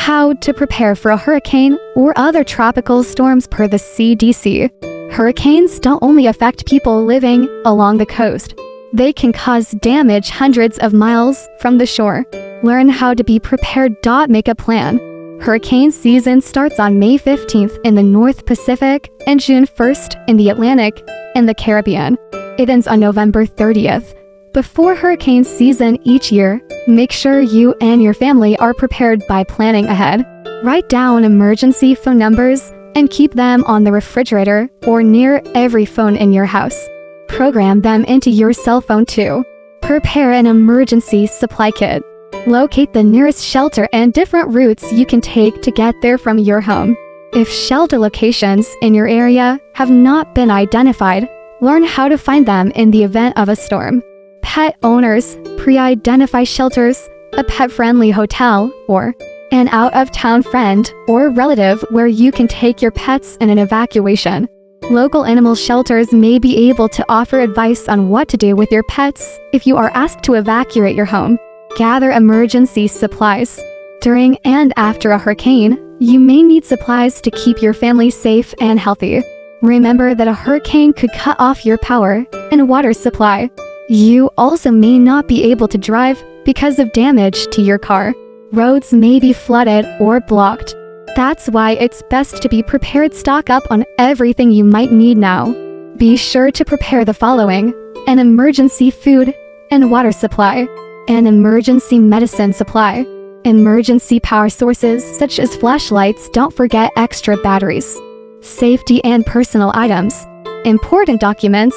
How to prepare for a hurricane or other tropical storms per the CDC. Hurricanes don't only affect people living along the coast. They can cause damage hundreds of miles from the shore. Learn how to be prepared. Make a plan. Hurricane season starts on May 15th in the North Pacific and June 1st in the Atlantic and the Caribbean. It ends on November 30th. Before hurricane season each year, make sure you and your family are prepared by planning ahead. Write down emergency phone numbers and keep them on the refrigerator or near every phone in your house. Program them into your cell phone too. Prepare an emergency supply kit. Locate the nearest shelter and different routes you can take to get there from your home. If shelter locations in your area have not been identified, learn how to find them in the event of a storm. Pet owners, pre-identify shelters, a pet-friendly hotel, or an out-of-town friend or relative where you can take your pets in an evacuation. Local animal shelters may be able to offer advice on what to do with your pets if you are asked to evacuate your home. Gather emergency supplies. During and after a hurricane, you may need supplies to keep your family safe and healthy. Remember that a hurricane could cut off your power and water supply. You also may not be able to drive because of damage to your car. Roads may be flooded or blocked. That's why it's best to be prepared. Stock up on everything you might need now. Be sure to prepare the following: an emergency food and water supply, an emergency medicine supply, emergency power sources such as flashlights. Don't forget extra batteries. Safety and personal items. Important documents,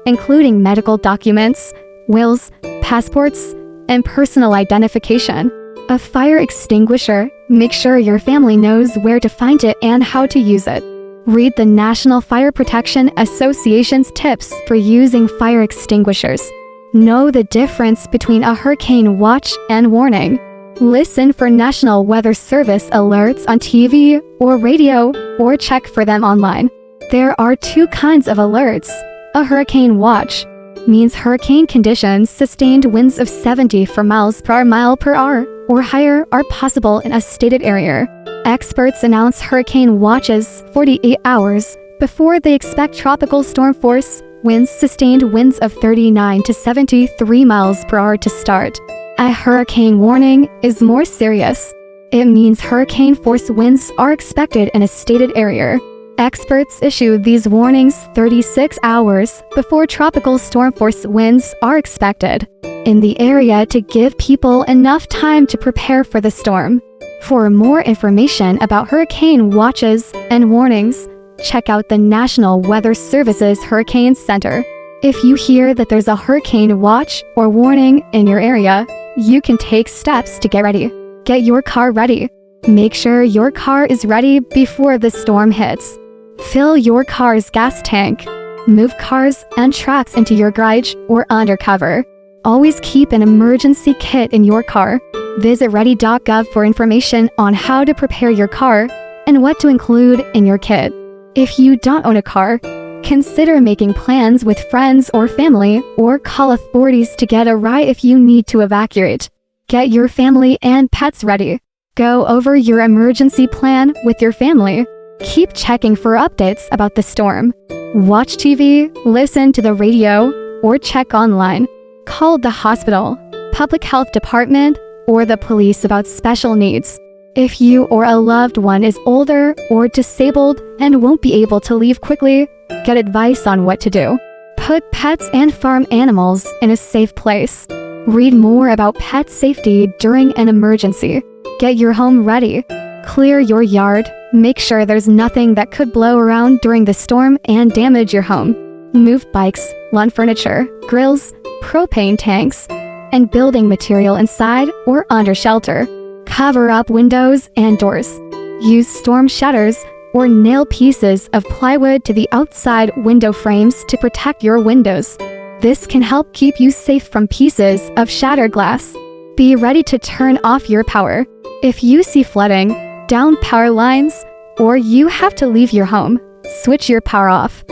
including medical documents, wills, passports, and personal identification. A fire extinguisher. Make sure your family knows where to find it and how to use it. Read the National Fire Protection Association's tips for using fire extinguishers. Know the difference between a hurricane watch and warning. Listen for National Weather Service alerts on TV or radio, or check for them online. There are two kinds of alerts. A hurricane watch means hurricane conditions, sustained winds of 74 miles per mile per hour or higher are possible in a stated area. Experts announce hurricane watches 48 hours before they expect tropical storm force winds, sustained winds of 39 to 73 miles per hour to start. A hurricane warning is more serious. It means hurricane force winds are expected in a stated area. Experts issue these warnings 36 hours before tropical storm force winds are expected in the area to give people enough time to prepare for the storm. For more information about hurricane watches and warnings, check out the National Weather Service's Hurricane Center. If you hear that there's a hurricane watch or warning in your area, you can take steps to get ready. Get your car ready. Make sure your car is ready before the storm hits. Fill your car's gas tank. Move cars and trucks into your garage or undercover. Always keep an emergency kit in your car. Visit ready.gov for information on how to prepare your car and what to include in your kit. If you don't own a car, consider making plans with friends or family, or call authorities to get a ride if you need to evacuate. Get your family and pets ready. Go over your emergency plan with your family. Keep checking for updates about the storm. Watch TV, listen to the radio, or check online. Call the hospital, public health department, or the police about special needs. If you or a loved one is older or disabled and won't be able to leave quickly, get advice on what to do. Put pets and farm animals in a safe place. Read more about pet safety during an emergency. Get your home ready. Clear your yard. Make sure there's nothing that could blow around during the storm and damage your home. Move bikes, lawn furniture, grills, propane tanks, and building material inside or under shelter. Cover up windows and doors. Use storm shutters or nail pieces of plywood to the outside window frames to protect your windows. This can help keep you safe from pieces of shattered glass. Be ready to turn off your power. If you see flooding, down power lines, or you have to leave your home, switch your power off.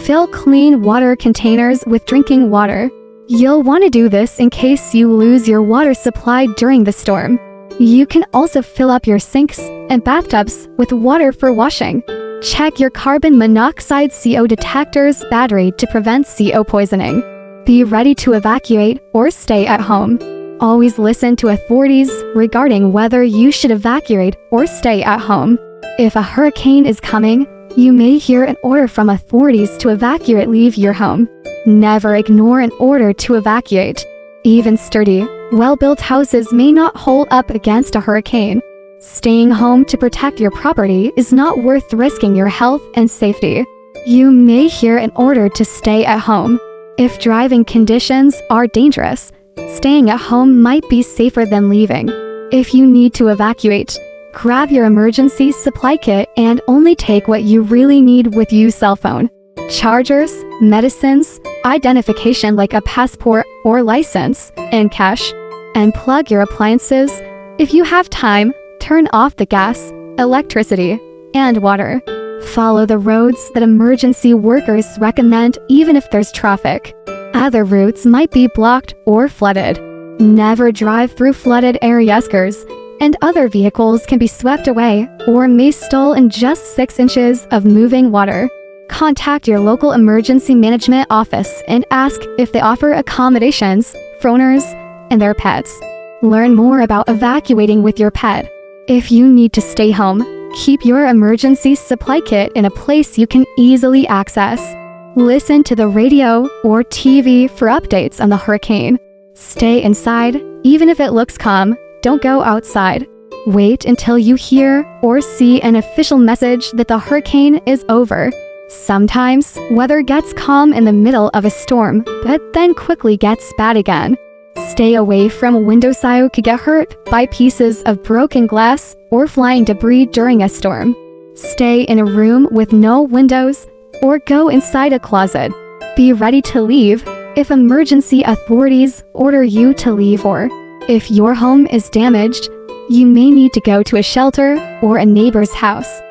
Fill clean water containers with drinking water. You'll want to do this in case you lose your water supply during the storm. You can also fill up your sinks and bathtubs with water for washing. Check your carbon monoxide CO detector's battery to prevent CO poisoning. Be ready to evacuate or stay at home. Always listen to authorities regarding whether you should evacuate or stay at home. If a hurricane is coming, you may hear an order from authorities to evacuate. Leave your home. Never ignore an order to evacuate. Even sturdy, well-built houses may not hold up against a hurricane. Staying home to protect your property is not worth risking your health and safety. You may hear an order to stay at home. If driving conditions are dangerous, staying at home might be safer than leaving. If you need to evacuate, grab your emergency supply kit and only take what you really need with you: cell phone, chargers, medicines, identification like a passport or license, and cash. And plug your appliances. If you have time, turn off the gas, electricity, and water. Follow the roads that emergency workers recommend even if there's traffic. Other routes might be blocked or flooded. Never drive through flooded areas, and other vehicles can be swept away or may stall in just 6 inches of moving water. Contact your local emergency management office and ask if they offer accommodations for owners and their pets. Learn more about evacuating with your pet. If you need to stay home, keep your emergency supply kit in a place you can easily access. Listen to the radio or TV for updates on the hurricane. Stay inside, even if it looks calm. Don't go outside. Wait until you hear or see an official message that the hurricane is over. Sometimes, weather gets calm in the middle of a storm, but then quickly gets bad again. Stay away from windows. You could get hurt by pieces of broken glass or flying debris during a storm. Stay in a room with no windows or go inside a closet. Be ready to leave if emergency authorities order you to leave, or if your home is damaged, you may need to go to a shelter or a neighbor's house.